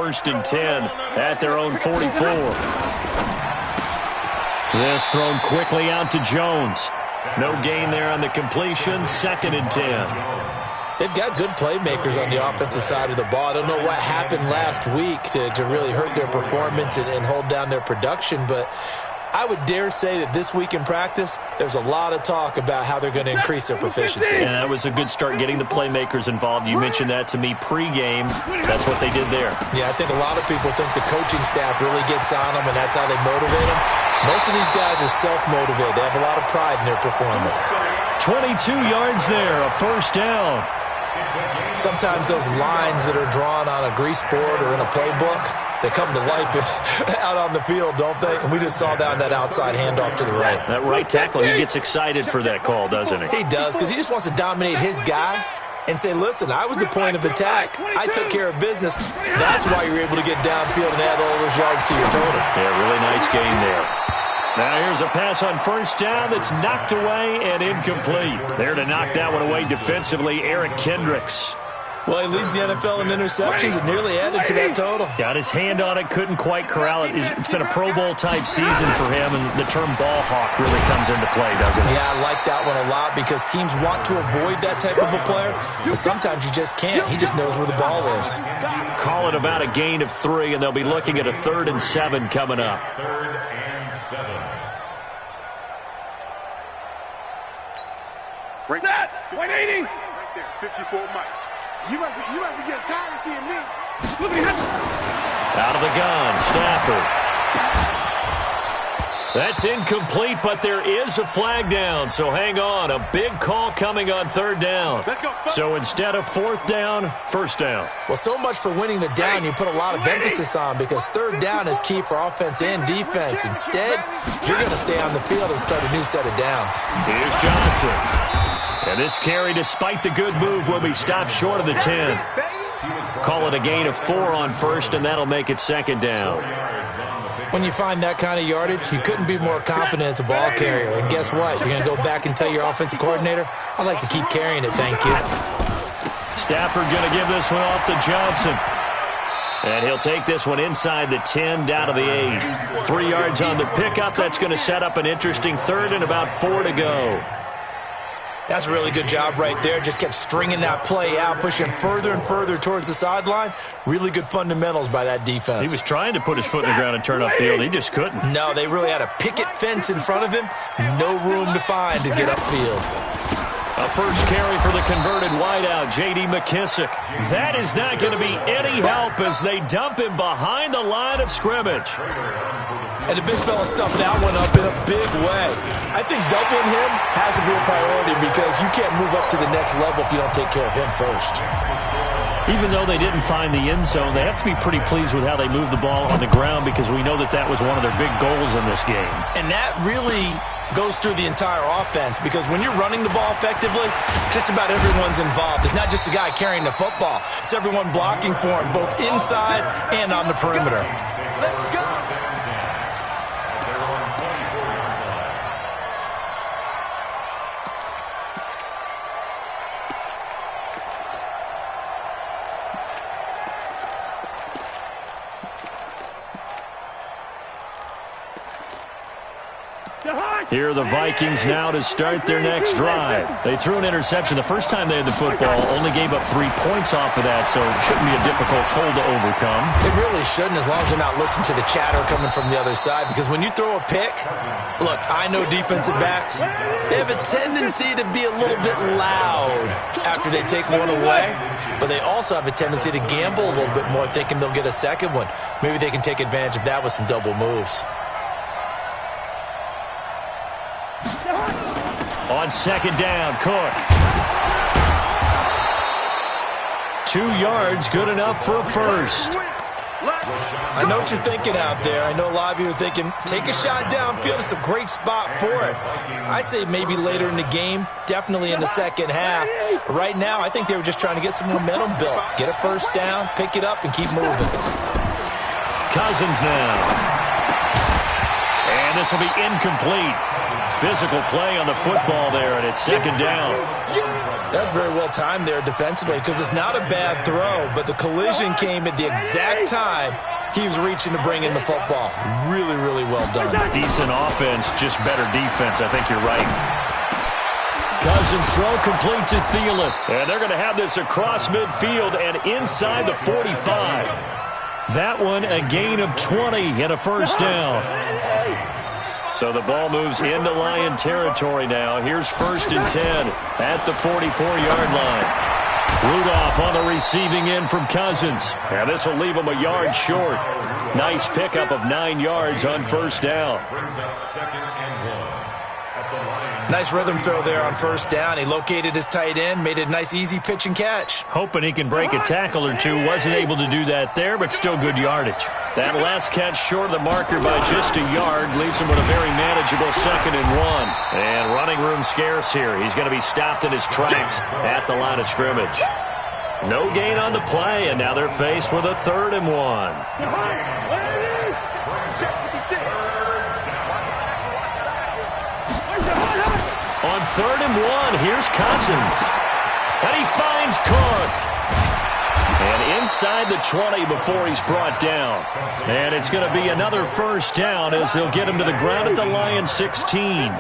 1st and 10 at their own 44. This thrown quickly out to Jones. No gain there on the completion. 2nd and 10. They've got good playmakers on the offensive side of the ball. I don't know what happened last week to really hurt their performance and hold down their production, but I would dare say that this week in practice, there's a lot of talk about how they're going to increase their proficiency. Yeah, that was a good start getting the playmakers involved. You mentioned that to me pregame. That's what they did there. Yeah, I think a lot of people think the coaching staff really gets on them, and that's how they motivate them. Most of these guys are self-motivated. They have a lot of pride in their performance. 22 yards there, a 1st down. Sometimes those lines that are drawn on a grease board or in a playbook, they come to life out on the field, don't they? And we just saw that on that outside handoff to the right. That right tackle, he gets excited for that call, doesn't he? He does, because he just wants to dominate his guy and say, listen, I was the point of attack. I took care of business. That's why you're able to get downfield and add all those yards to your total. Yeah, really nice game there. Now here's a pass on 1st down that's knocked away and incomplete. There to knock that one away defensively, Eric Kendricks. Well, he leads the NFL in interceptions and nearly added to that total. Got his hand on it, couldn't quite corral it. It's been a Pro Bowl-type season for him, and the term ball hawk really comes into play, doesn't it? Yeah, I like that one a lot because teams want to avoid that type of a player, but sometimes you just can't. He just knows where the ball is. Call it about a gain of 3, and they'll be looking at a 3rd and 7 coming up. 3rd and 7. Break that. 180. Right there, 54 Mike. You must be getting tired of seeing me. Out of the gun, Stafford. That's incomplete, but there is a flag down, so hang on. A big call coming on 3rd down. Let's go. So instead of 4th down, 1st down. Well, so much for winning the down you put a lot of emphasis on because 3rd down is key for offense and defense. Instead, you're going to stay on the field and start a new set of downs. Here's Johnson. And this carry, despite the good move, will be stopped short of the 10. Call it a gain of 4 on 1st, and that'll make it 2nd down. When you find that kind of yardage, you couldn't be more confident as a ball carrier. And guess what? You're going to go back and tell your offensive coordinator, I'd like to keep carrying it, thank you. Stafford going to give this one off to Johnson. And he'll take this one inside the 10, down to the 8. 3 yards on the pickup. That's going to set up an interesting 3rd and about 4 to go. That's a really good job right there. Just kept stringing that play out, pushing further and further towards the sideline. Really good fundamentals by that defense. He was trying to put his foot in the ground and turn upfield. He just couldn't. No, they really had a picket fence in front of him. No room to find to get upfield. A first carry for the converted wideout, J.D. McKissick. That is not going to be any help as they dump him behind the line of scrimmage. And the big fella stuffed that one up in a big way. I think doubling him has to be a priority because you can't move up to the next level if you don't take care of him first. Even though they didn't find the end zone, they have to be pretty pleased with how they moved the ball on the ground because we know that that was one of their big goals in this game. And that really goes through the entire offense because when you're running the ball effectively, just about everyone's involved. It's not just the guy carrying the football. It's everyone blocking for him, both inside and on the perimeter. Let's go. Here are the Vikings now to start their next drive. They threw an interception the first time they had the football, only gave up 3 points off of that, so it shouldn't be a difficult hole to overcome. It really shouldn't as long as they're not listening to the chatter coming from the other side, because when you throw a pick, look, I know defensive backs, they have a tendency to be a little bit loud after they take one away, but they also have a tendency to gamble a little bit more, thinking they'll get a second one. Maybe they can take advantage of that with some double moves. On 2nd down, Cook. 2 yards, good enough for a first. I know what you're thinking out there. I know a lot of you are thinking, take a shot downfield. It's a great spot for it. I say maybe later in the game, definitely in the second half. But right now, I think they were just trying to get some momentum built. Get a first down, pick it up, and keep moving. Cousins now. And this will be incomplete. Physical play on the football there, and it's second down. That's very well timed there defensively because it's not a bad throw, but the collision came at the exact time he was reaching to bring in the football. Really, really well done. Decent offense, just better defense. I think you're right. Cousins throw complete to Thielen. And they're going to have this across midfield and inside the 45. That one a gain of 20 and a first down. So the ball moves into Lion territory now. Here's first and 10 at the 44-yard line. Rudolph on the receiving end from Cousins. And this will leave him a yard short. Nice pickup of 9 yards on first down. Nice rhythm throw there on first down. He located his tight end, made it a nice easy pitch and catch. Hoping he can break a tackle or two. Wasn't able to do that there, but still good yardage. That last catch short of the marker by just a yard leaves him with a very manageable second and 1. And running room scarce here. He's going to be stopped in his tracks at the line of scrimmage. No gain on the play, and now they're faced with a third and 1. On third and 1, here's Cousins. And he finds Cook. And inside the 20 before he's brought down. And it's going to be another first down as they'll get him to the ground at the Lions 16.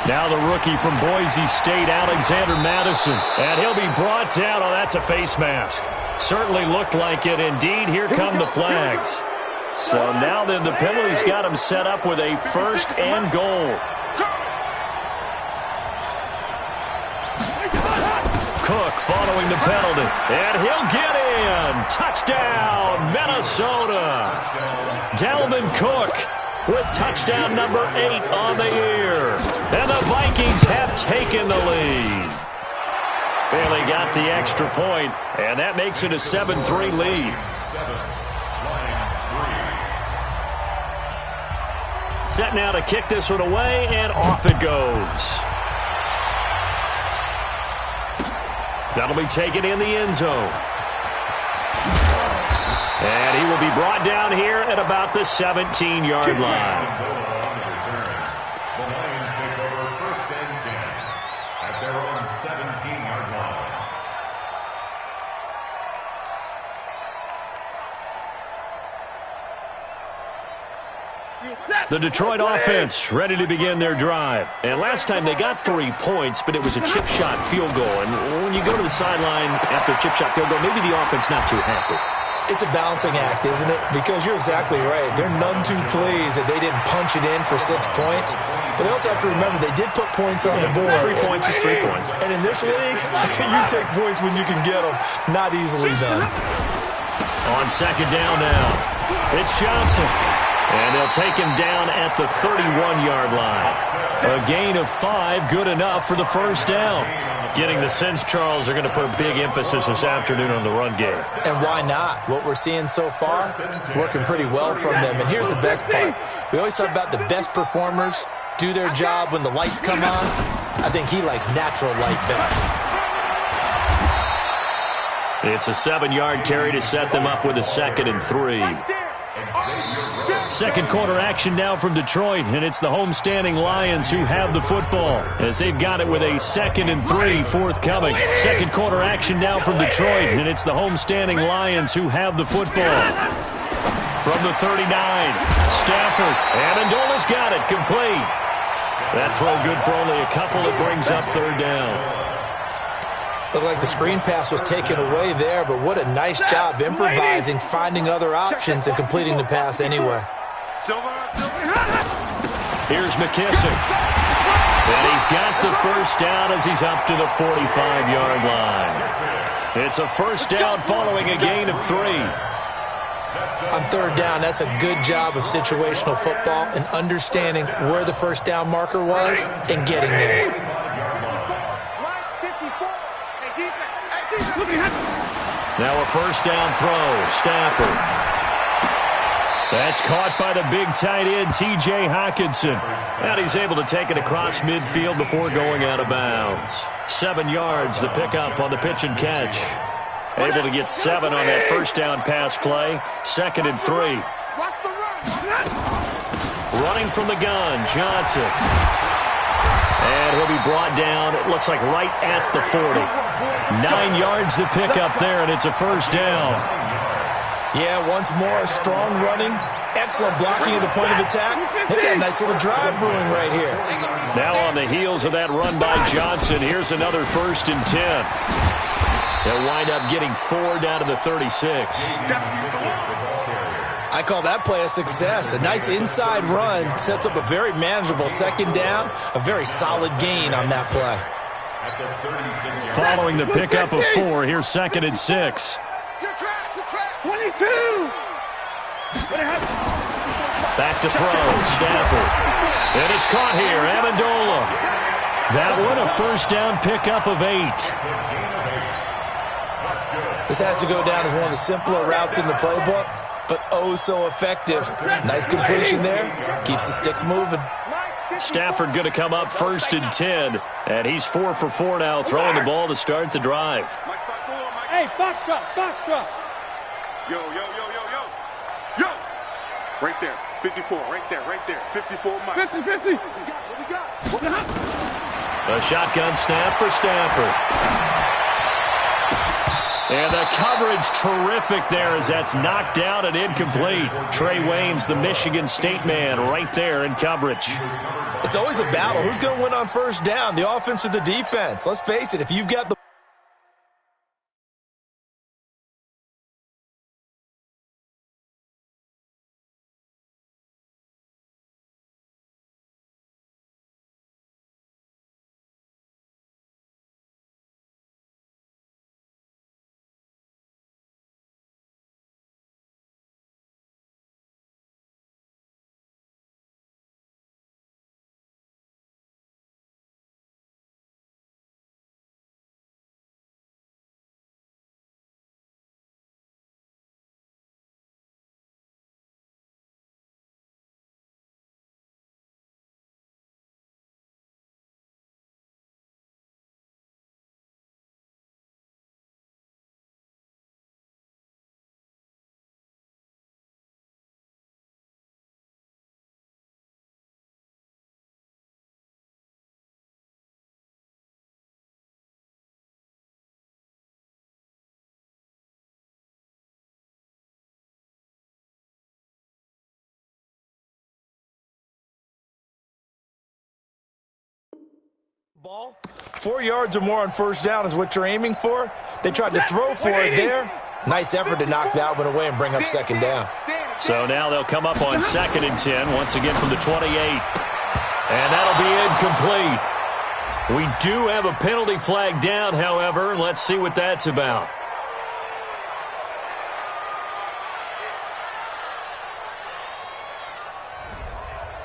Now the rookie from Boise State, Alexander Madison. And he'll be brought down. Oh, that's a face mask. Certainly looked like it. Indeed, here come the flags. So now then the penalty's got him set up with a first and goal. Cook following the penalty. And he'll get in. Touchdown, Minnesota. Dalvin Cook with touchdown number 8 on the year. And the Vikings have taken the lead. Barely got the extra point, and that makes it a 7-3 lead. Set now to kick this one away, and off it goes. That'll be taken in the end zone. And he will be brought down here at about the 17-yard line. The Lions take over first and 10 at their own 17-yard line. The Detroit offense ready to begin their drive. And last time they got 3 points, but it was a chip shot field goal. And when you go to the sideline after a chip shot field goal, maybe the offense not too happy. It's a balancing act, isn't it? Because you're exactly right. They're none too pleased that they didn't punch it in for 6 points. But they also have to remember they did put points on the board. 3 points is 3 points. And in this league, you take points when you can get them. Not easily done. On second down now, it's Johnson. And they'll take him down at the 31-yard line. A gain of 5, good enough for the first down. Getting the sense, Charles, are going to put big emphasis this afternoon on the run game. And why not? What we're seeing so far, it's working pretty well from them. And here's the best part. We always talk about the best performers do their job when the lights come on. I think he likes natural light best. It's a 7-yard carry to set them up with a second and 3. Second quarter action now from Detroit, and it's the homestanding Lions who have the football as they've got it with a second and 3 forthcoming. Second quarter action now from Detroit, and it's the homestanding Lions who have the football. From the 39, Stafford, Amendola's got it, complete. That throw good for only a couple. It brings up third down. Looked like the screen pass was taken away there, but what a nice job improvising, finding other options, and completing the pass anyway. Here's McKissick. And he's got the first down as he's up to the 45-yard line. It's a first down following a gain of 3. On third down, that's a good job of situational football and understanding where the first down marker was and getting there. Now a first down throw, Stafford. That's caught by the big tight end, T.J. Hockenson. And he's able to take it across midfield before going out of bounds. 7 yards, the pickup on the pitch and catch. Able to get 7 on that first down pass play. 2nd and 3. Watch the run. Running from the gun, Johnson. And he'll be brought down, it looks like right at the 40. 9 yards to pick up there, and it's a first down. Yeah, once more, strong running, excellent blocking at the point of attack. They've got a nice little drive brewing right here. Now on the heels of that run by Johnson, here's another 1st and 10. They'll wind up getting 4 down to the 36. I call that play a success. A nice inside run sets up a very manageable 2nd down, a very solid gain on that play. Following the pickup of 4, here's 2nd and 6. 22. Back to throw, Stafford. And it's caught here, Amendola. That one a first down pickup of 8. This has to go down as one of the simpler routes in the playbook, but oh so effective. Nice completion there. Keeps the sticks moving. Stafford going to come up 1st and 10, and he's 4 for 4 now, throwing the ball to start the drive. Hey, Foxtrot, Foxtrot. Yo. Right there. 54, right there. 54, Mike. 50. What we got? A shotgun snap for Stafford. And the coverage terrific there as that's knocked down and incomplete. Trey Waynes, the Michigan State man, right there in coverage. It's always a battle. Who's going to win on first down, the offense or the defense? Let's face it, if you've got the ball, 4 yards or more on first down is what you're aiming for. They tried to throw for it there. Nice effort to knock that one away and bring up 2nd down. So now they'll come up on 2nd and 10, once again from the 28. And that'll be incomplete. We do have a penalty flag down, however. Let's see what that's about.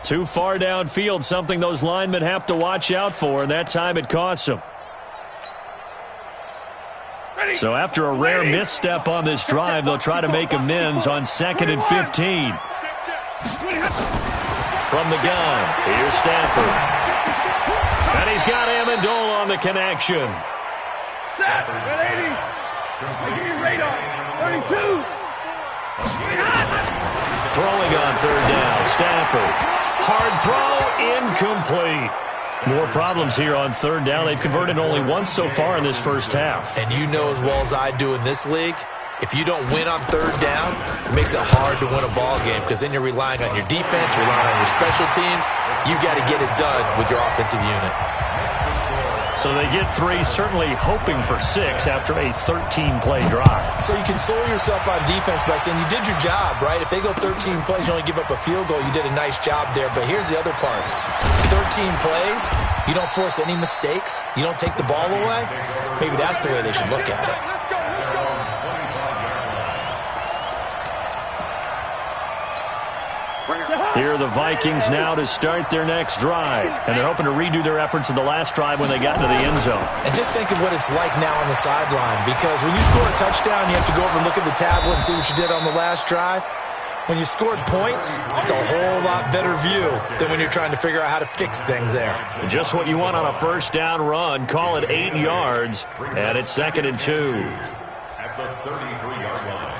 Too far downfield, something those linemen have to watch out for, and that time it costs them. So after a rare misstep on this drive, they'll try to make amends on 2nd and 15. From the gun, here's Stafford. And he's got Amendola on the connection. Set. 180. Radar. 32. Throwing on 3rd down, Stafford. Hard throw, incomplete. More problems here on 3rd down. They've converted only once so far in this first half. And you know as well as I do in this league, if you don't win on 3rd down, it makes it hard to win a ball game because then you're relying on your defense, relying on your special teams. You've got to get it done with your offensive unit. So they get 3, certainly hoping for 6 after a 13-play drive. So you console yourself on defense by saying you did your job, right? If they go 13 plays, you only give up a field goal, you did a nice job there. But here's the other part. 13 plays, you don't force any mistakes, you don't take the ball away. Maybe that's the way they should look at it. Here are the Vikings now to start their next drive. And they're hoping to redo their efforts in the last drive when they got into the end zone. And just think of what it's like now on the sideline. Because when you score a touchdown, you have to go over and look at the tablet and see what you did on the last drive. When you scored points, it's a whole lot better view than when you're trying to figure out how to fix things there. Just what you want on a first down run. Call it 8 yards. And it's 2nd and 2. at the 33-yard line.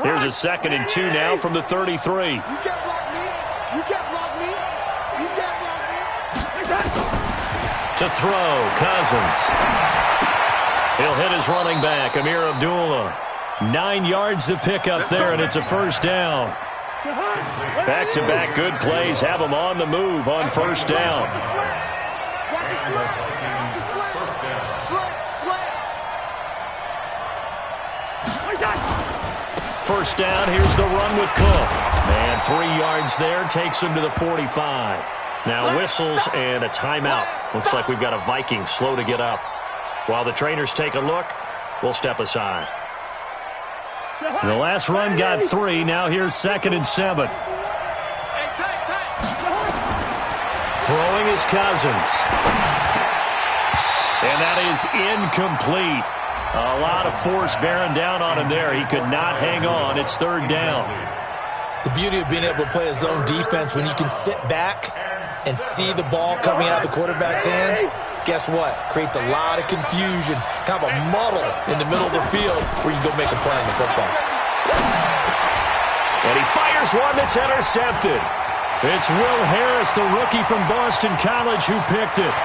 Here's a 2nd and 2 now from the 33. You can't block me. You can't block me. You can't block me. To throw, Cousins. He'll hit his running back, Amir Abdullah. 9 yards to pick up there, and it's a first down. Back-to-back good plays have them on the move on first down. First down, here's the run with Cook. And 3 yards there, takes him to the 45. Now whistles and a timeout. Looks like we've got a Viking slow to get up. While the trainers take a look, we'll step aside. The last run got 3. Now here's 2nd and 7. Throwing is Cousins. And that is incomplete. A lot of force bearing down on him there. He could not hang on. It's 3rd down. The beauty of being able to play a zone defense when you can sit back and see the ball coming out of the quarterback's hands, guess what? Creates a lot of confusion, kind of a muddle in the middle of the field where you can go make a play on the football. And he fires one that's intercepted. It's Will Harris, the rookie from Boston College, who picked it.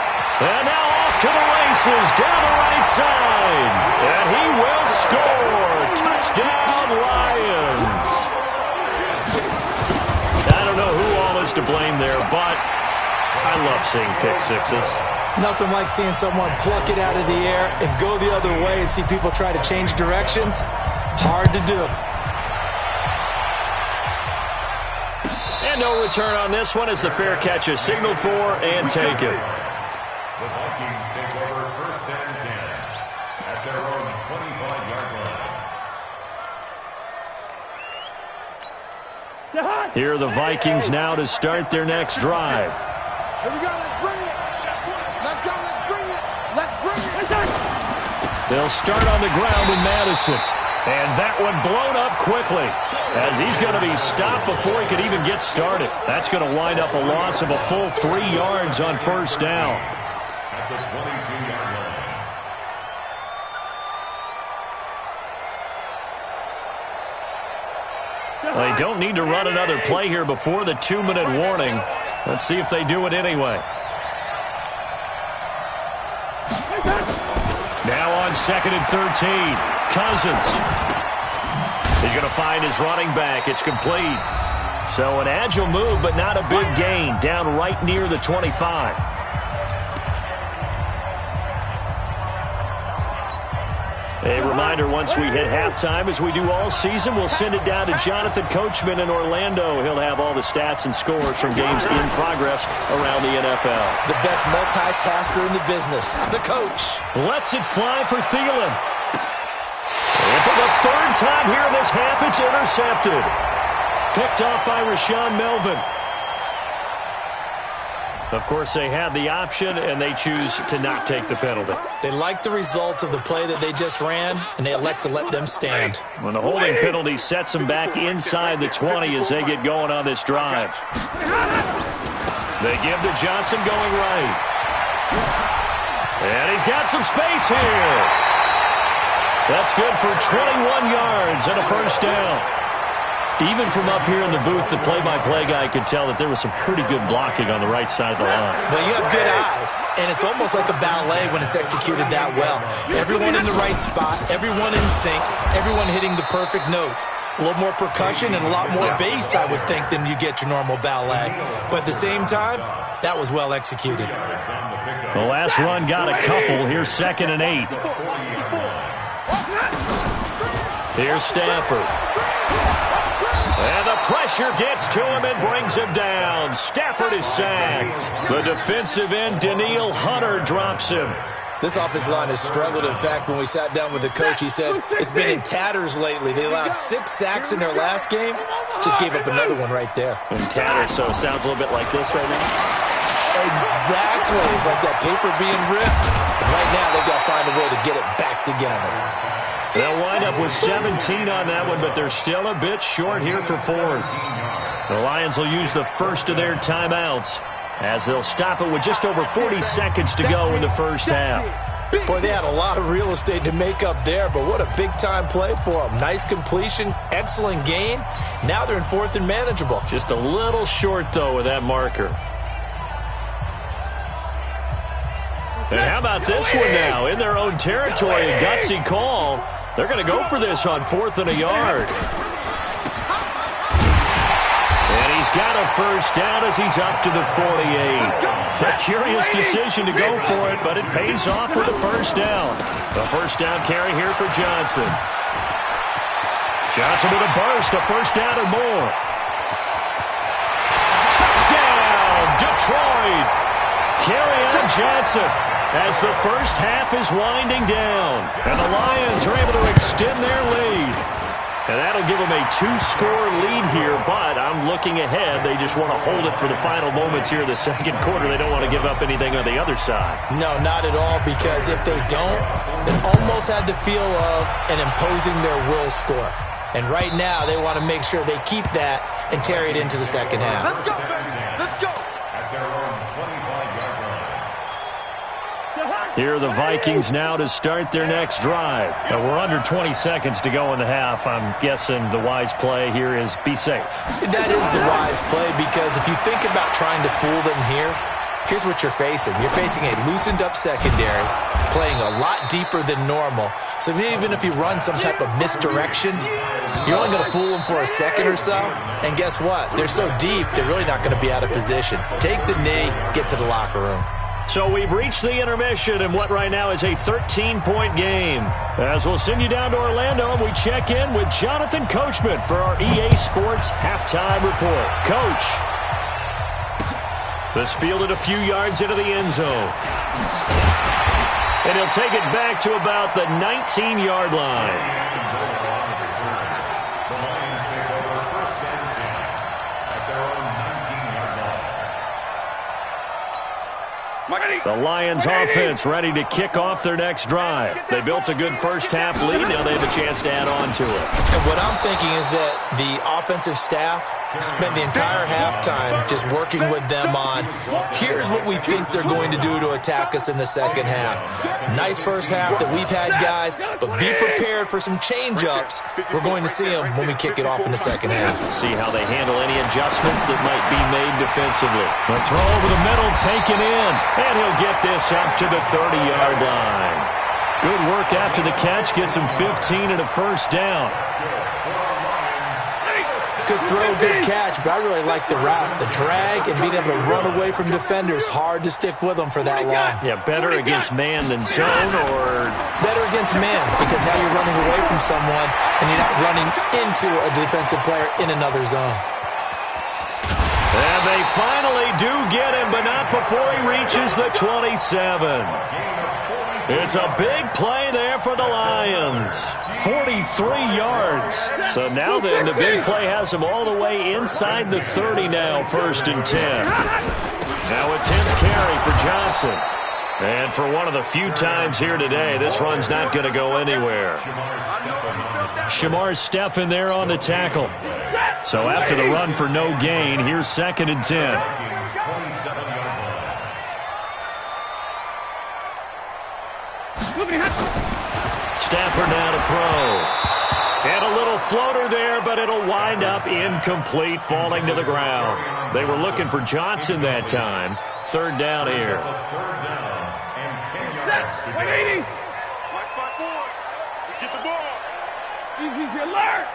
And now off to the races down the right side. And he will score. Touchdown, Lions. I don't know who all is to blame there, but I love seeing pick sixes. Nothing like seeing someone pluck it out of the air and go the other way and see people try to change directions. Hard to do. And no return on this one as the fair catch is signaled for and taken. The Vikings take over 1st and 10 at their own 25-yard line. Here are the Vikings now to start their next drive. Here we go. Let's bring it. Let's go. Let's bring it. Let's bring it. They'll start on the ground with Madison. And that one blown up quickly as he's going to be stopped before he could even get started. That's going to wind up a loss of a full 3 yards on first down. At the 22-yard line. They don't need to run another play here before the 2-minute warning. Let's see if they do it anyway. Now on 2nd and 13. Cousins. He's going to find his running back. It's complete. So an agile move, but not a big gain. Down right near the 25. A reminder, once we hit halftime, as we do all season, we'll send it down to Jonathan Coachman in Orlando. He'll have all the stats and scores from games in progress around the NFL. The best multitasker in the business, the coach. Lets it fly for Thielen. And for the 3rd time here in this half, it's intercepted. Picked off by Rashawn Melvin. Of course, they had the option, and they choose to not take the penalty. They like the results of the play that they just ran, and they elect to let them stand. When the holding penalty sets them back inside the 20 as they get going on this drive. They give to Johnson going right. And he's got some space here. That's good for 21 yards and a first down. Even from up here in the booth, the play-by-play guy could tell that there was some pretty good blocking on the right side of the line. Well, you have good eyes, and it's almost like a ballet when it's executed that well. Everyone in the right spot, everyone in sync, everyone hitting the perfect notes. A little more percussion and a lot more bass, I would think, than you get your normal ballet. But at the same time, that was well executed. The last run got a couple. Here's 2nd and 8. Here's Stafford. And the pressure gets to him and brings him down. Stafford is sacked. The defensive end, Danielle Hunter, drops him. This offensive line has struggled. In fact, when we sat down with the coach, he said it's been in tatters lately. They allowed 6 sacks in their last game. Just gave up another one right there. In tatters, so it sounds a little bit like this right now. Exactly. It's like that paper being ripped. And right now, they've got to find a way to get it back together. They'll wind up with 17 on that one, but they're still a bit short here for 4th. The Lions will use the first of their timeouts as they'll stop it with just over 40 seconds to go in the first half. Boy, they had a lot of real estate to make up there, but what a big-time play for them. Nice completion, excellent gain. Now they're in 4th and manageable. Just a little short, though, with that marker. And how about this one now? In their own territory, a gutsy call. They're going to go for this on 4th and a yard. And he's got a first down as he's up to the 48. A curious decision to go for it, but it pays off with a first down. A first down carry here for Johnson. Johnson with a burst, a first down or more. Touchdown, Detroit. Carry on Johnson as the first half is winding down. And the Lions are able to extend their lead. And that'll give them a 2-score lead here, but I'm looking ahead. They just want to hold it for the final moments here in the second quarter. They don't want to give up anything on the other side. No, not at all, because if they don't, they almost had the feel of an imposing their will score. And right now, they want to make sure they keep that and carry it into the second half. Let's go, baby. Let's go. At their own 25-yard line. Here are the Vikings now to start their next drive. We're under 20 seconds to go in the half. I'm guessing the wise play here is be safe. That is the wise play, because if you think about trying to fool them here, here's what you're facing. You're facing a loosened-up secondary, playing a lot deeper than normal. So even if you run some type of misdirection, you're only going to fool them for a second or so. And guess what? They're so deep, they're really not going to be out of position. Take the knee, get to the locker room. So we've reached the intermission in what right now is a 13-point game. As we'll send you down to Orlando, and we check in with Jonathan Coachman for our EA Sports Halftime Report. Coach. This fielded a few yards into the end zone. And he'll take it back to about the 19-yard line. The Lions take over 1st and 10 at their own 19-yard line. The Lions offense ready to kick off their next drive. They built a good first half lead. Now they have a chance to add on to it. And what I'm thinking is that the offensive staff spent the entire halftime just working with them on, here's what we think they're going to do to attack us in the second half. Nice first half that we've had, guys, but be prepared for some change-ups. We're going to see them when we kick it off in the second half. See how they handle any adjustments that might be made defensively. The throw over the middle taken in, and he'll get this up to the 30-yard line. Good work after the catch, gets him 15 and a first down. Good throw, good catch, but I really like the route. The drag and being able to run away from defenders, hard to stick with them for that long. Yeah, better against man than zone, or better against man, because now you're running away from someone and you're not running into a defensive player in another zone. And they finally do get him, but not before he reaches the 27. It's a big play there for the Lions. 43 yards. So now then, the big play has him all the way inside the 30 now, 1st and 10. Now a 10th carry for Johnson. And for one of the few times here today, this run's not going to go anywhere. Shamar Stephen there on the tackle. So after the run for no gain, here's 2nd and 10. Stafford now to throw. And a little floater there, but it'll wind up incomplete, falling to the ground. They were looking for Johnson that time. 3rd down here. Get the ball. Easy alert.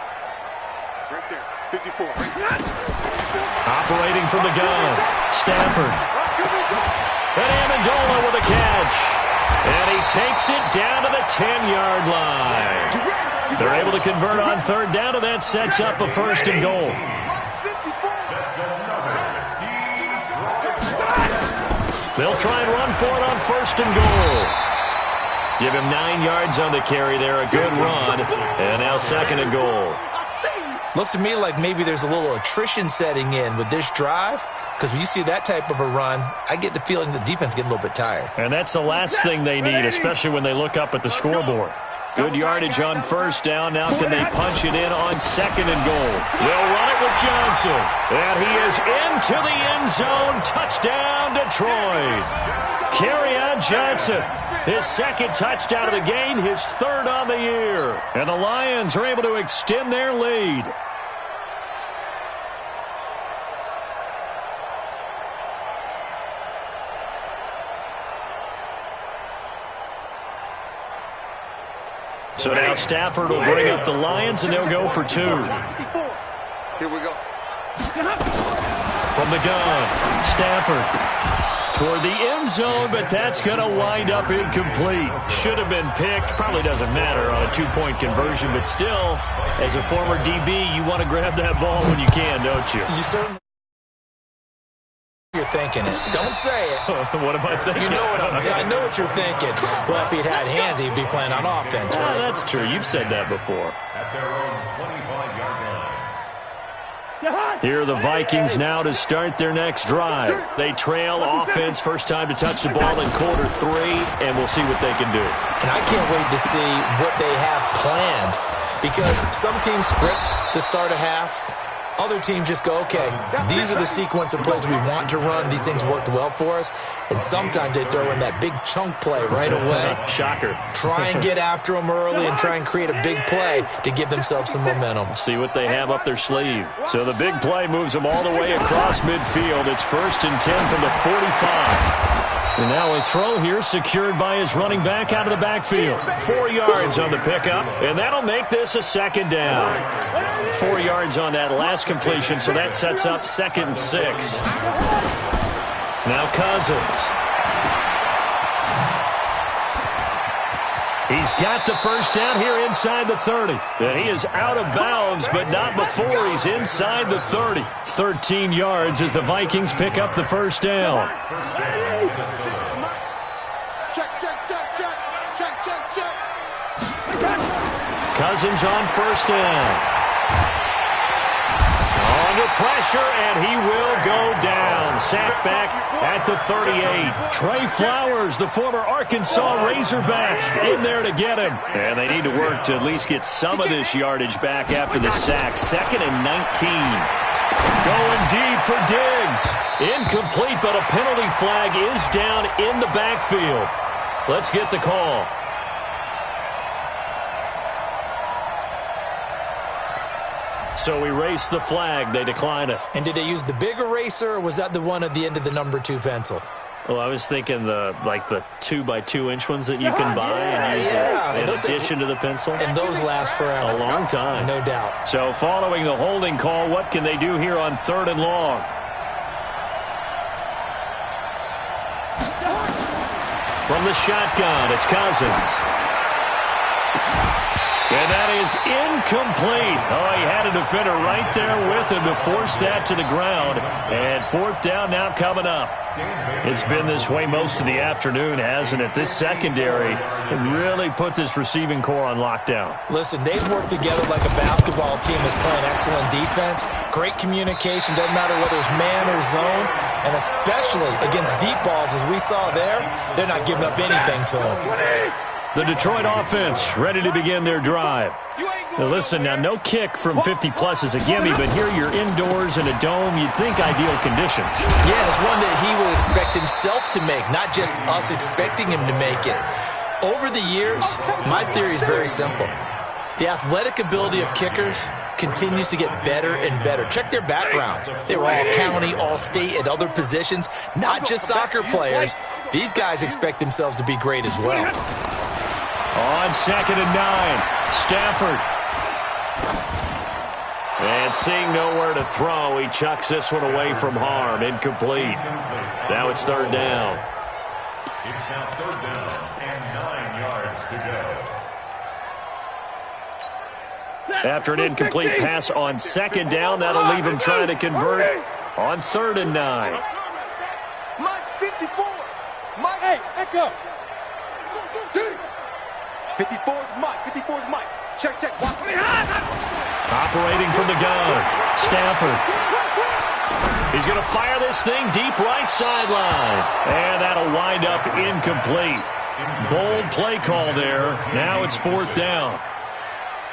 Right there. 54. Operating from the gun. Stafford. And Amendola with a catch. And he takes it down to the 10-yard line. They're able to convert on 3rd down, and that sets up a 1st and goal. They'll try and run for it on 1st and goal. Give him 9 yards on the carry there, a good run, and now 2nd and goal. Looks to me like maybe there's a little attrition setting in with this drive, because when you see that type of a run, I get the feeling the defense getting a little bit tired. And that's the last thing they need, especially when they look up at the scoreboard. Good yardage on 1st down. Now can they punch it in on 2nd and goal? They'll run it with Johnson. And he is into the end zone. Touchdown, Detroit. Carry on Johnson. His second touchdown of the game, his third on the year. And the Lions are able to extend their lead. So now Stafford will bring up the Lions, and they'll go for 2. Here we go. From the gun, Stafford toward the end zone, but that's going to wind up incomplete. Should have been picked. Probably doesn't matter on a 2-point conversion, but still, as a former DB, you want to grab that ball when you can, don't you? You certainly. You're thinking it. Don't say it. What am I thinking? You know what I know what you're thinking. Well, if he'd had hands, he'd be playing on offense, right? That's true. You've said that before. At their own 25-yard line. Here are the Vikings now to start their next drive. They trail offense, first time to touch the ball in quarter 3, and we'll see what they can do. And I can't wait to see what they have planned, because some teams script to start a half. Other teams just go, okay, these are the sequence of plays we want to run. These things worked well for us. And sometimes they throw in that big chunk play right away. Shocker. Try and get after them early and try and create a big play to give themselves some momentum. See what they have up their sleeve. So the big play moves them all the way across midfield. It's 1st and 10 from the 45. And now a throw here secured by his running back out of the backfield. 4 yards on the pickup, and that'll make this a 2nd down. 4 yards on that last completion, so that sets up 2nd and 6. Now Cousins. He's got the first down here inside the 30. And he is out of bounds, but not before he's inside the 30. 13 yards as the Vikings pick up the first down. Check. Cousins on first down. Under pressure, and he will go down. Sacked back at the 38. Trey Flowers, the former Arkansas Razorback, in there to get him. And they need to work to at least get some of this yardage back after the sack. 2nd and 19. Going deep for Diggs. Incomplete, but a penalty flag is down in the backfield. Let's get the call. So we race the flag. They decline it. And did they use the big eraser, or was that the one at the end of the number 2 pencil? Well, I was thinking the 2x2-inch ones that you can buy and use in addition to the pencil. And those last forever. A long time. No doubt. So following the holding call, what can they do here on 3rd and long? From the shotgun, it's Cousins. And that is incomplete. Oh, he had a defender right there with him to force that to the ground. And 4th down now coming up. It's been this way most of the afternoon, hasn't it? This secondary has really put this receiving core on lockdown. Listen, they've worked together like a basketball team that's playing excellent defense. Great communication, doesn't matter whether it's man or zone. And especially against deep balls, as we saw there, they're not giving up anything to them. The Detroit offense ready to begin their drive. Now listen, now no kick from 50-plus is a gimme, but here you're indoors in a dome. You'd think ideal conditions. Yeah, and it's one that he will expect himself to make, not just us expecting him to make it. Over the years, my theory is very simple. The athletic ability of kickers continues to get better and better. Check their backgrounds. They were all county, all state, at other positions, not just soccer players. These guys expect themselves to be great as well. On 2nd and 9, Stafford. And seeing nowhere to throw, he chucks this one away from harm. Incomplete. Now it's 3rd down. It's now 3rd down and 9 yards to go. After an incomplete pass on 2nd down, that'll leave him trying to convert on 3rd and 9. Mike's 54. Mike. Hey, back up. 54's Mike. 54's Mike. Check. Watch. Operating from the gun, Stafford. He's going to fire this thing deep right sideline. And that'll wind up incomplete. Bold play call there. Now it's 4th down.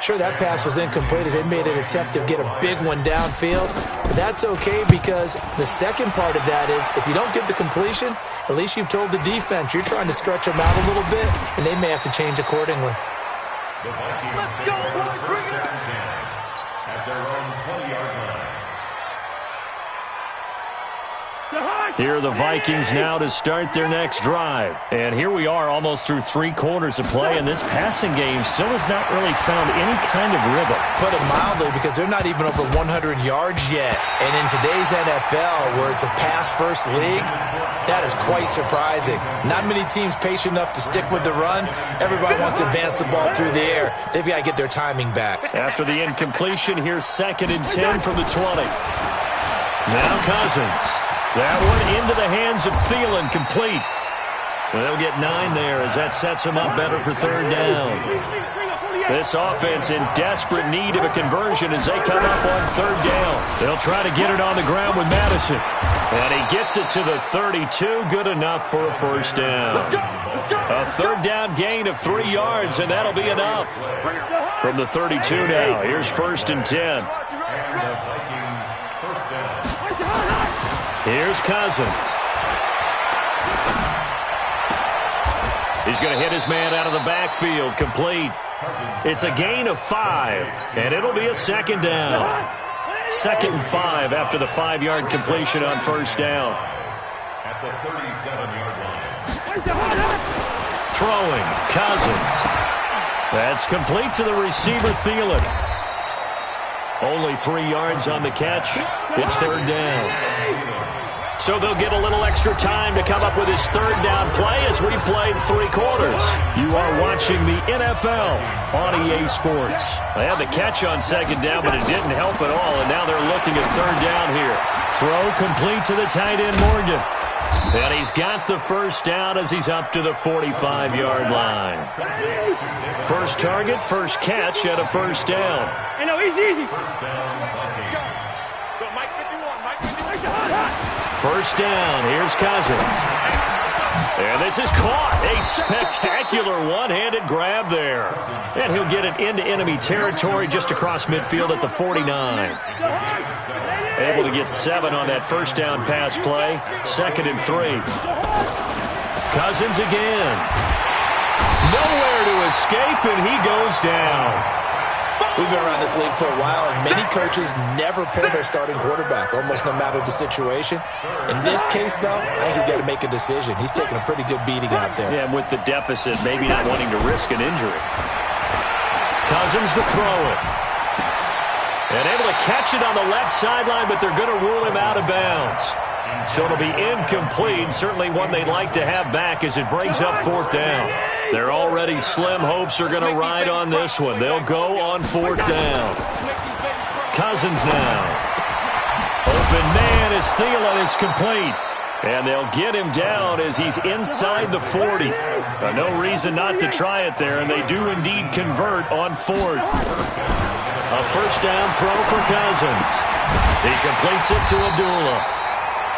Sure, that pass was incomplete as they made an attempt to get a big one downfield. But that's okay because the second part of that is if you don't get the completion, at least you've told the defense you're trying to stretch them out a little bit, and they may have to change accordingly. Let's go, boys! Bring it! At their own 20-yard line. Here are the Vikings now to start their next drive. And here we are almost through 3 quarters of play, and this passing game still has not really found any kind of rhythm. Put it mildly, because they're not even over 100 yards yet. And in today's NFL, where it's a pass-first league, that is quite surprising. Not many teams patient enough to stick with the run. Everybody wants to advance the ball through the air. They've got to get their timing back. After the incompletion, here's 2nd and 10 from the 20. Now Cousins. That one into the hands of Thielen, complete. They'll get 9 there as that sets them up better for 3rd down. This offense in desperate need of a conversion as they come up on 3rd down. They'll try to get it on the ground with Madison. And he gets it to the 32, good enough for a 1st down. A 3rd down gain of 3 yards, and that'll be enough. From the 32 now, here's 1st and 10. Here's Cousins. He's going to hit his man out of the backfield, complete. It's a gain of 5, and it'll be a 2nd down. 2nd and 5 after the 5-yard completion on 1st down. At the 37-yard line. Throwing, Cousins. That's complete to the receiver, Thielen. Only 3 yards on the catch. It's 3rd down. So they'll get a little extra time to come up with his 3rd down play as we played 3 quarters. You are watching the NFL on EA Sports. They had the catch on 2nd down, but it didn't help at all, and now they're looking at 3rd down here. Throw complete to the tight end, Morgan. And he's got the 1st down as he's up to the 45-yard line. First target, first catch at a 1st down. Hey, no, easy. 1st down, here's Cousins. And this is caught. A spectacular one-handed grab there. And he'll get it into enemy territory just across midfield at the 49. Able to get 7 on that 1st down pass play. 2nd and 3. Cousins again. Nowhere to escape, and he goes down. We've been around this league for a while, and many coaches never pair their starting quarterback, almost no matter the situation. In this case, though, I think he's got to make a decision. He's taking a pretty good beating out there. Yeah, and with the deficit, maybe not wanting to risk an injury. Cousins to throw it. And able to catch it on the left sideline, but they're going to rule him out of bounds. So it'll be incomplete, certainly one they'd like to have back as it brings up 4th down. Their already slim hopes are going to ride on this one. They'll go on 4th down. Cousins now. Open man as Thielen is complete. And they'll get him down as he's inside the 40. No reason not to try it there, and they do indeed convert on 4th. A 1st down throw for Cousins. He completes it to Abdullah.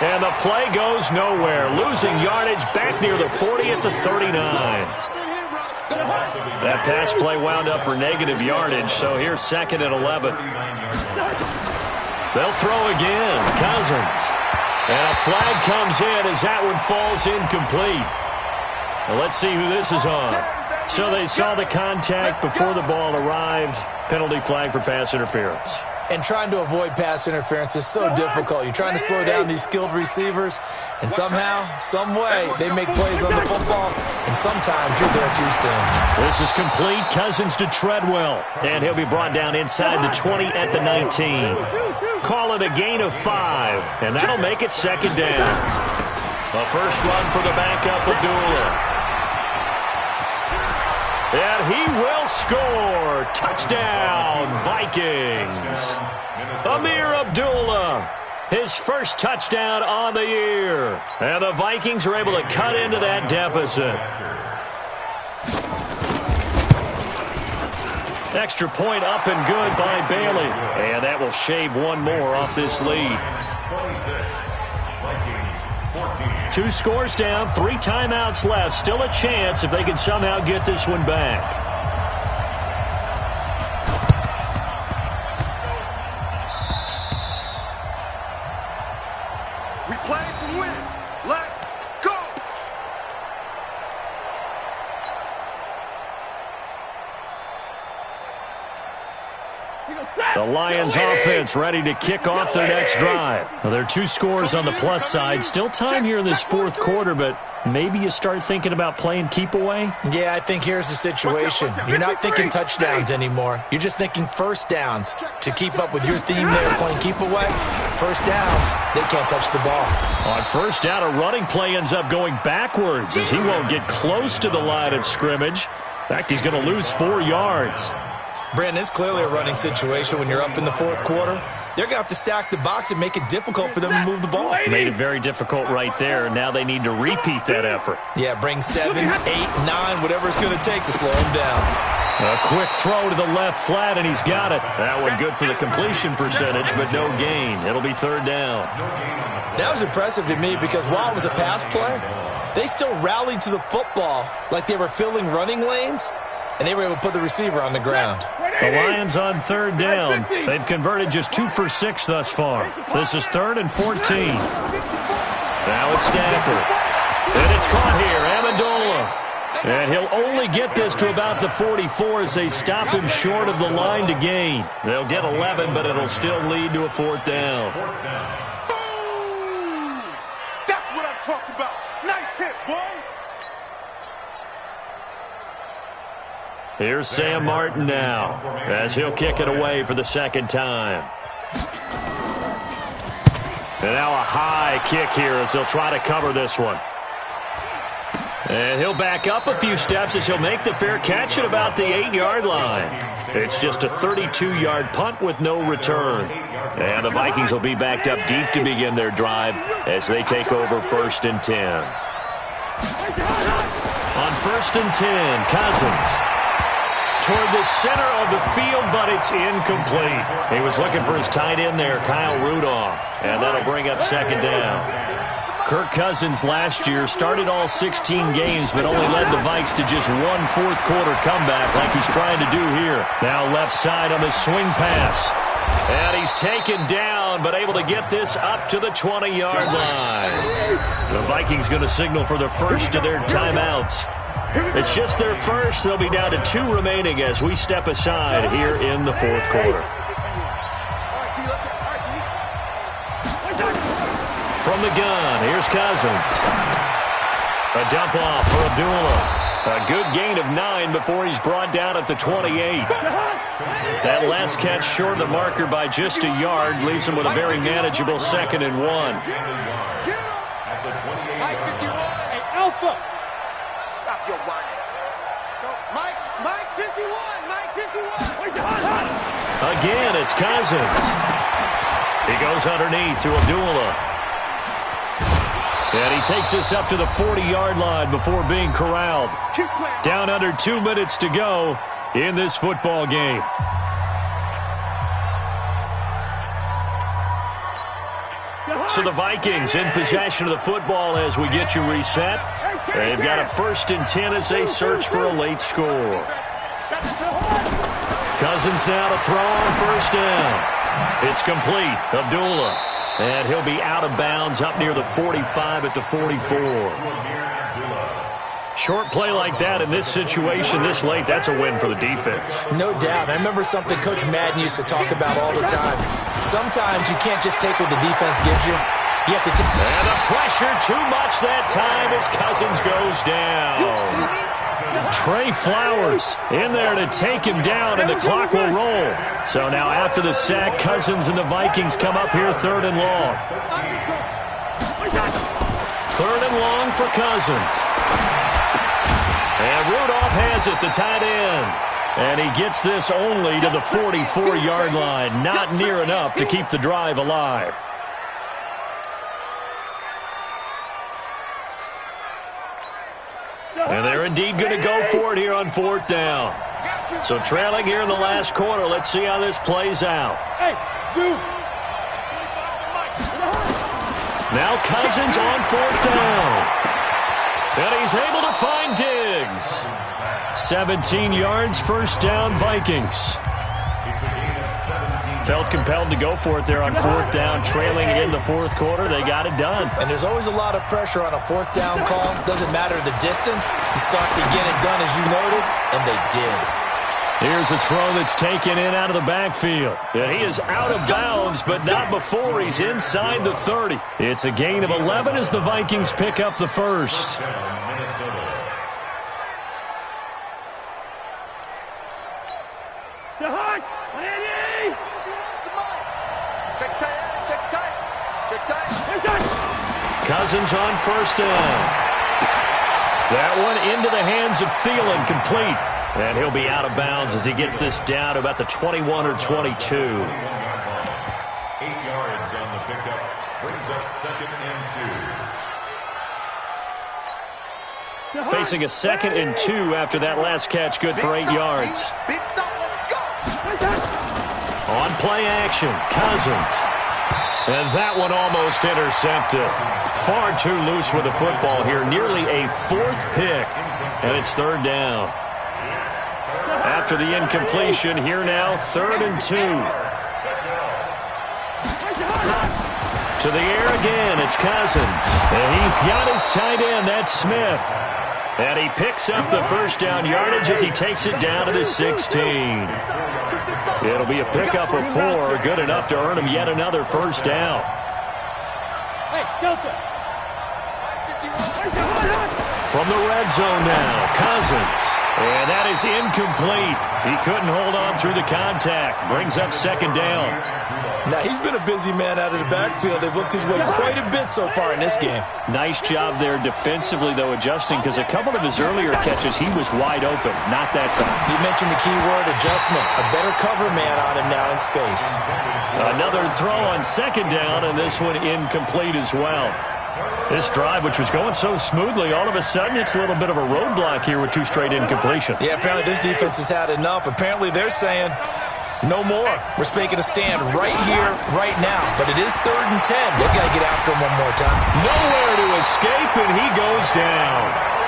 And the play goes nowhere. Losing yardage back near the 40 at the 39. That pass play wound up for negative yardage, so here's 2nd and 11. They'll throw again. Cousins. And a flag comes in as that one falls incomplete. Well, let's see who this is on. So they saw the contact before the ball arrived. Penalty flag for pass interference. And trying to avoid pass interference is so difficult. You're trying to slow down these skilled receivers, and somehow, some way, they make plays on the football, and sometimes you're there too soon. This is complete. Cousins to Treadwell, and he'll be brought down inside the 20 at the 19. Call it a gain of 5, and that'll make it 2nd down. A first run for the backup, Abdullah. And he will score. Touchdown, Vikings. Amir Abdullah, his first touchdown on the year. And the Vikings are able to cut into that deficit. Extra point up and good by Bailey. And that will shave one more off this lead. 2 scores down, 3 timeouts left. Still a chance if they can somehow get this one back. The Lions offense ready to kick off their next drive. Well, there are 2 scores on the plus side. Still time here in this fourth quarter, but maybe you start thinking about playing keep away? Yeah, I think here's the situation. You're not thinking touchdowns anymore. You're just thinking first downs. To keep up with your theme there, playing keep away, first downs, they can't touch the ball. On first down, a running play ends up going backwards as he won't get close to the line of scrimmage. In fact, he's going to lose 4 yards. Brandon, it's clearly a running situation when you're up in the fourth quarter. They're going to have to stack the box and make it difficult for them to move the ball. Made it very difficult right there. Now they need to repeat that effort. Yeah, bring 7, 8, 9, whatever it's going to take to slow him down. A quick throw to the left flat, and he's got it. That one good for the completion percentage, but no gain. It'll be third down. That was impressive to me because while it was a pass play, they still rallied to the football like they were filling running lanes, and they were able to put the receiver on the ground. The Lions on third down. They've converted just 2 for 6 thus far. This is 3rd and 14. Now it's Stafford. And it's caught here, Amendola. And he'll only get this to about the 44 as they stop him short of the line to gain. They'll get 11, but it'll still lead to a 4th down. Boom! That's what I'm talking about. Nice hit, boy. Here's Sam Martin now as he'll kick it away for the 2nd time. And now a high kick here as they'll try to cover this one. And he'll back up a few steps as he'll make the fair catch at about the 8-yard line. It's just a 32-yard punt with no return. And the Vikings will be backed up deep to begin their drive as they take over 1st and 10. On 1st and 10, Cousins toward the center of the field, but it's incomplete. He was looking for his tight end there, Kyle Rudolph, and that'll bring up 2nd down. Kirk Cousins last year started all 16 games, but only led the Vikes to just 1 fourth-quarter comeback like he's trying to do here. Now left side on the swing pass. And he's taken down, but able to get this up to the 20-yard line. The Vikings going to signal for the first of their timeouts. It's just their first. They'll be down to 2 remaining as we step aside here in the fourth quarter. From the gun, here's Cousins. A dump off for Abdullah. A good gain of 9 before he's brought down at the 28. That last catch short of the marker by just a yard leaves him with a very manageable 2nd and 1. Hey, Alpha. Stop your whining. No, Mike 51. Mike 51. Again, it's Cousins. He goes underneath to Abdullah. And he takes us up to the 40-yard line before being corralled. Down under 2 minutes to go in this football game. So the Vikings in possession of the football as we get you reset. They've got a 1st and 10 as they search for a late score. Cousins now to throw on 1st down. It's complete. Abdullah. And he'll be out of bounds up near the 45 at the 44. Short play like that in this situation this late, that's a win for the defense. No doubt. I remember something Coach Madden used to talk about all the time. Sometimes you can't just take what the defense gives you. You have to take. And the pressure too much that time as Cousins goes down. Trey Flowers in there to take him down, and the clock will roll. So now after the sack, Cousins and the Vikings come up here 3rd and long. 3rd and long for Cousins. And Rudolph has it, the tight end. And he gets this only to the 44-yard line. Not near enough to keep the drive alive. And they're indeed going to go for it here on 4th down. So trailing here in the last quarter. Let's see how this plays out. Now Cousins on 4th down. And he's able to find Diggs. 17 yards, 1st down, Vikings. Felt compelled to go for it there on 4th down, trailing in the 4th quarter. They got it done. And there's always a lot of pressure on a 4th down call. Doesn't matter the distance. You start to get it done as you noted, and they did. Here's a throw that's taken in out of the backfield. And he is out of bounds, but not before he's inside the 30. It's a gain of 11 as the Vikings pick up the first. Cousins on first down. That one into the hands of Thielen, complete. And he'll be out of bounds as he gets this down to about the 21 or 22. 8 yards on the pickup. Brings up 2nd and 2. Facing a 2nd and 2 after that last catch, good for 8 yards. Big stop, let's go. On play action, Cousins. And that one almost intercepted. Far too loose with the football here. Nearly a 4th pick. And it's 3rd down. After the incompletion, here now, 3rd and 2. To the air again, it's Cousins. And he's got his tight end, that's Smith. And he picks up the first down yardage as he takes it down to the 16. It'll be a pickup of 4, good enough to earn him yet another first down. Hey, Delta. From the red zone now, Cousins. And that is incomplete. He couldn't hold on through the contact. Brings up 2nd down. Now, he's been a busy man out of the backfield. They've looked his way quite a bit so far in this game. Nice job there defensively, though, adjusting, because a couple of his earlier catches, he was wide open. Not that time. You mentioned the key word, adjustment. A better cover man on him now in space. Another throw on 2nd down, and this one incomplete as well. This drive, which was going so smoothly, all of a sudden it's a little bit of a roadblock here with 2 straight incompletions. Yeah, apparently this defense has had enough. Apparently they're saying, no more. We're making a stand right here, right now. But it is 3rd and 10. They've got to get after him one more time. Nowhere to escape, and he goes down.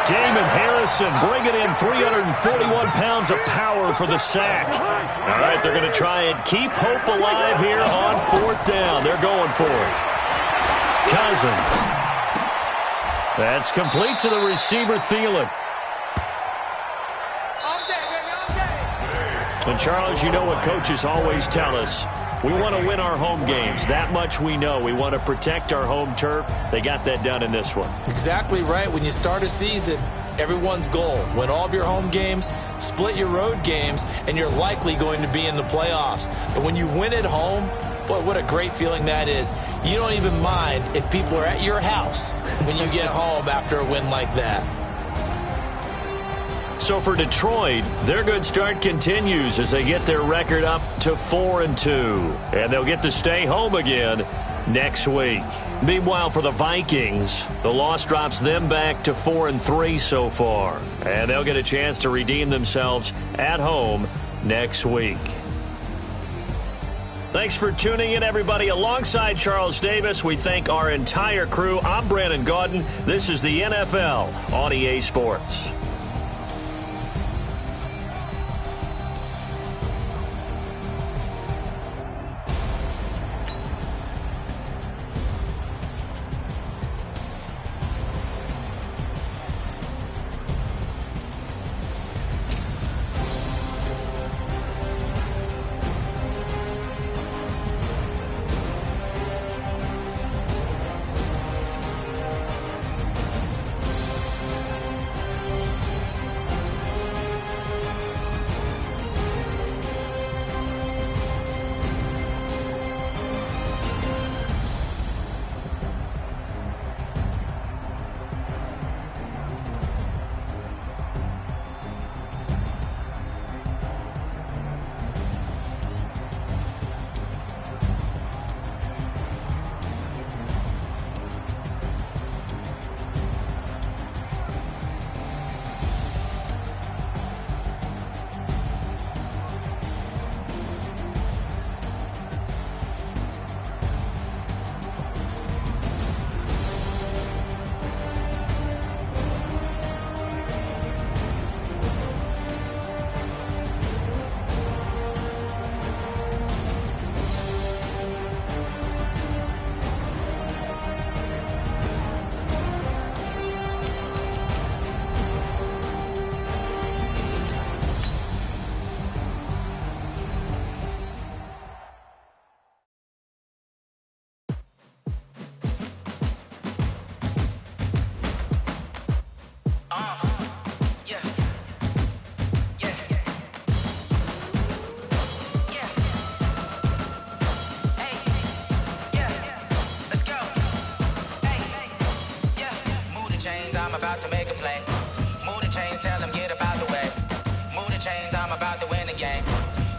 Damon Harrison bringing in 341 pounds of power for the sack. All right, they're going to try and keep hope alive here on 4th down. They're going for it. Cousins. That's complete to the receiver, Thielen. And, Charles, you know what coaches always tell us. We want to win our home games. That much we know. We want to protect our home turf. They got that done in this one. Exactly right. When you start a season, everyone's goal, win all of your home games, split your road games, and you're likely going to be in the playoffs. But when you win at home, boy, what a great feeling that is. You don't even mind if people are at your house when you get home after a win like that. So for Detroit, their good start continues as they get their record up to 4-2. And they'll get to stay home again next week. Meanwhile, for the Vikings, the loss drops them back to 4-3 so far. And they'll get a chance to redeem themselves at home next week. Thanks for tuning in, everybody. Alongside Charles Davis, we thank our entire crew. I'm Brandon Gaudin. This is the NFL on EA Sports. about to make a play. Move the chains, tell them get up out the way. Move the chains, I'm about to win the game.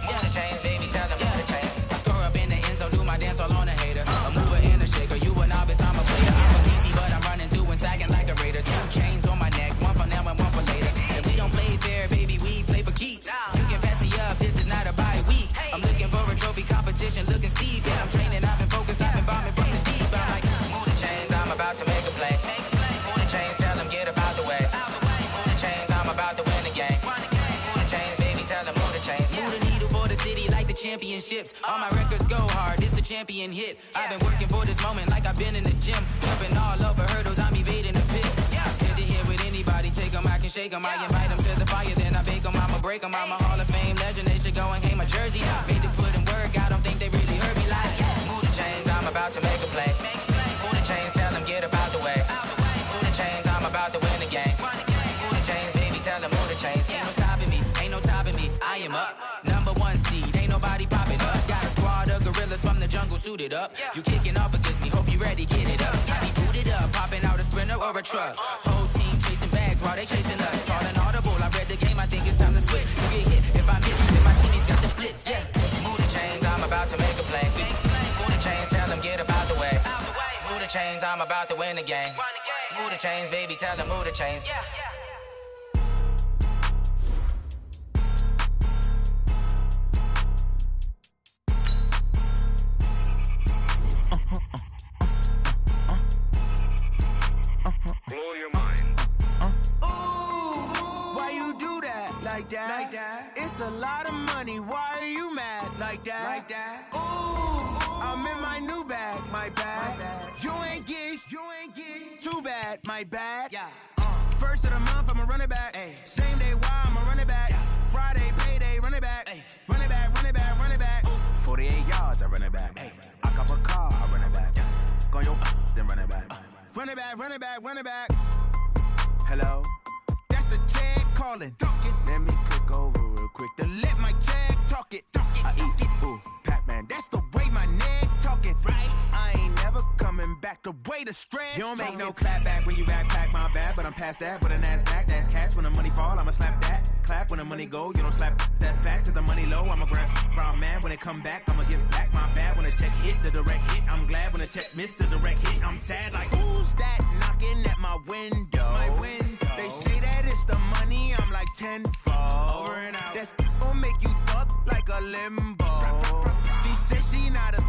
Move the chains, baby, tell them move the chains. I score up in the end zone, do my dance all on a hater. A mover and a shaker, you a novice, I'm a player. I'm a PC, but I'm running through and sagging like a raider. 2 chains on my neck, one for now and one for later. If we don't play fair, baby, we play for keeps. You can pass me up, this is not a bye week. I'm looking for a trophy competition, looking steep. Yeah, I'm training, I've been focused, I've been bombing from the deep. I'm like, move the chains, I'm about to make a play. Move the chains, tell them get up out the way. Move the chains, I'm about to win the game. Move the chains, baby, tell them move the chains. Move the needle for the city like the championships. All my records go hard, this a champion hit. I've been working for this moment like I've been in the gym. Jumping all over hurdles, I'm evading the pit. Hit the hit with anybody, take them, I can shake them. I invite them to the fire, then I bake them, I'ma break them. I'm a Hall of Fame legend, they should go and hang my jersey. Made to put in work, I don't think they really heard me like, move the chains, I'm about to make a play. Move the chains, tell them get up out the way. Move the chains, I'm about to win the game. Move the chains, baby, tell them move the chains. Ain't no stopping me, ain't no topping me, I am up. Number 1 seed, ain't nobody popping up. Got a squad of gorillas from the jungle suited up. You kicking off against me, hope you ready, get it up. I be booted up, popping out a Sprinter or a truck. Whole team chasing bags while they chasing us. Calling audible, I read the game, I think it's time to switch. You get hit if I miss, if my teammates got the blitz, yeah. Move the chains, I'm about to make a play. Move the chains, tell them get up out the way. Move the chains, I'm about to win the game. Move the chains, baby, tell them move the chains. Blow your mind. Ooh, why you do that like that? It's a lot of money. Why are you mad like that? Ooh, I'm in my new bag, my bad. You ain't get too bad, my bad. First of the month, I'ma run it back. Same day, why I'ma run it back. Friday, payday, run it back. Run it back, run it back, run it back. 48 yards, I run it back. I cop a car, I run it back. Go your then run it back. Run it back, run it back, run it back. Hello? That's the Jag calling. Let me click over real quick to let my Jag talk it. I eat it, ooh, Pac-Man. That's the way my neck talking. Right? I ain't never coming back the way the stress. You don't make no clap back when you backpack, my bad. But I'm past that with a NASDAQ. That's cash when the money fall, I'ma slap that. Clap when the money go, you don't slap. That's facts. If the money low, I'ma grab brown man. When it come back, I'ma give back my bad. When the check hit, the direct hit. I'm glad when the check missed the direct hit. I'm sad like, who's that knocking at my window? My window. They say that it's the money, I'm like tenfold. Over and out. That's gon' make you up like a limbo. She said she not a,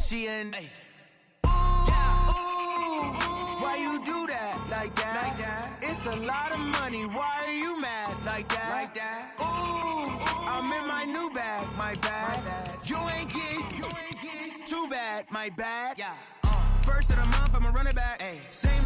she an. Ooh, why you do that like that? It's a lot of money, why are you mad like that? Ooh, I'm in my new bag, my bad. You ain't get too bad, my bad. First of the month, I'ma run it back. Same